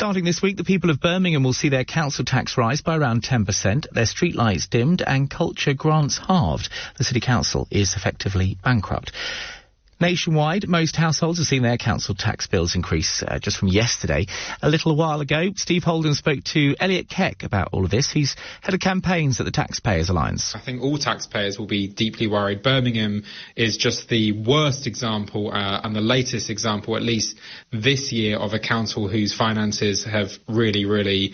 Starting this week, the people of Birmingham will see their council tax rise by around 10%, their streetlights dimmed and culture grants halved. The City Council is effectively bankrupt. Nationwide, most households have seen their council tax bills increase just from yesterday. A little while ago, Steve Holden spoke to Elliot Keck about all of this. He's Head of Campaigns at the TaxPayers Alliance. I think all taxpayers will be deeply worried. Birmingham is just the worst example and the latest example, at least this year, of a council whose finances have really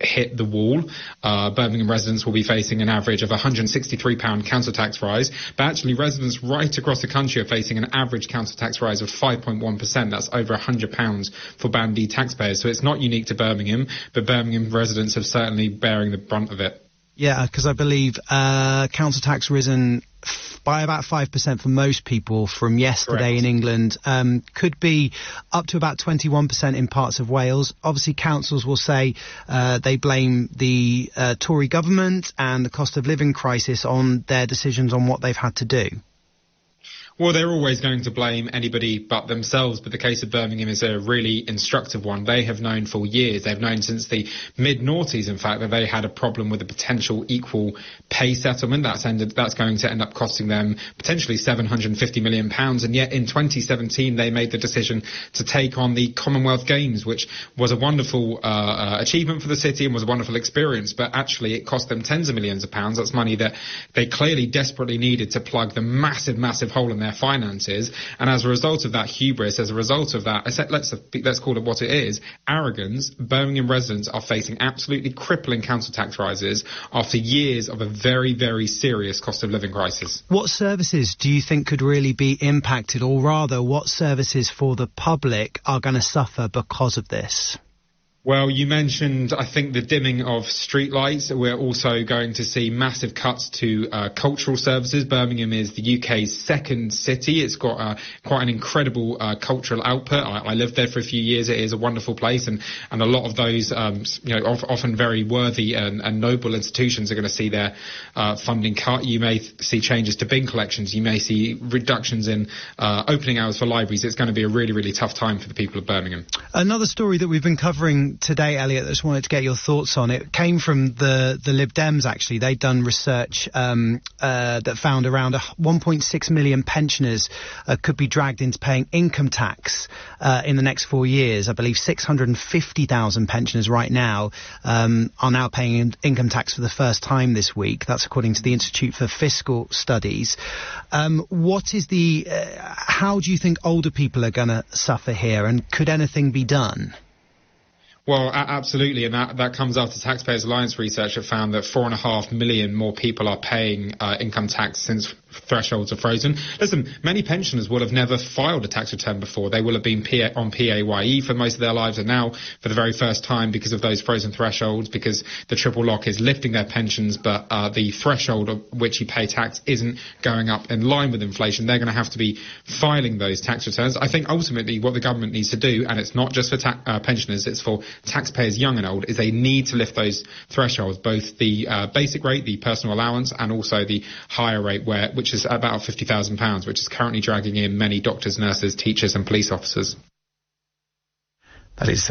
hit the wall. Birmingham residents will be facing an average of £163 council tax rise, but actually residents right across the country are facing an average council tax rise of 5.1%. That's over £100 for Band D taxpayers. So it's not unique to Birmingham, but Birmingham residents have certainly bearing the brunt of it. Yeah, because I believe council tax risen by about 5% for most people from yesterday. Correct. In England, could be up to about 21% in parts of Wales. Obviously, councils will say they blame the Tory government and the cost of living crisis on their decisions on what they've had to do. Well, they're always going to blame anybody but themselves, but the case of Birmingham is a really instructive one. They have known for years, they've known since the mid-noughties, in fact, that they had a problem with a potential equal pay settlement. That's going to end up costing them potentially £750 million, and yet in 2017 they made the decision to take on the Commonwealth Games, which was a wonderful achievement for the city and was a wonderful experience, but actually it cost them tens of millions of pounds. That's money that they clearly desperately needed to plug the massive hole in their finances, and as a result of that hubris, as a result of that, let's call it what it is, arrogance, Birmingham residents are facing absolutely crippling council tax rises after years of a very serious cost of living crisis. What services do you think could really be impacted, or rather, what services for the public are going to suffer because of this? Well, you mentioned, I think, the dimming of streetlights. We're also going to see massive cuts to cultural services. Birmingham is the UK's second city. It's got quite an incredible cultural output. I lived there for a few years. It is a wonderful place, and a lot of those, often very worthy and noble institutions are going to see their funding cut. You may see changes to bin collections. You may see reductions in opening hours for libraries. It's going to be a really tough time for the people of Birmingham. Another story that we've been covering today, Elliot, I just wanted to get your thoughts on. It came from the Lib Dems, actually. They'd done research that found around 1.6 million pensioners could be dragged into paying income tax in the next 4 years. I believe 650,000 pensioners right now are now paying income tax for the first time this week. That's according to the Institute for Fiscal Studies. What is how do you think older people are going to suffer here, and could anything be done? Well, absolutely, and that comes after TaxPayers Alliance research have found that 4.5 million more people are paying income tax since thresholds are frozen. Listen, many pensioners will have never filed a tax return before. They will have been on PAYE for most of their lives, and now, for the very first time, because of those frozen thresholds, because the triple lock is lifting their pensions, but the threshold at which you pay tax isn't going up in line with inflation, they're going to have to be filing those tax returns. I think ultimately what the government needs to do, and it's not just for pensioners, it's for taxpayers young and old, is they need to lift those thresholds, both the basic rate, the personal allowance, and also the higher rate, which is about £50,000, which is currently dragging in many doctors, nurses, teachers and police officers. That is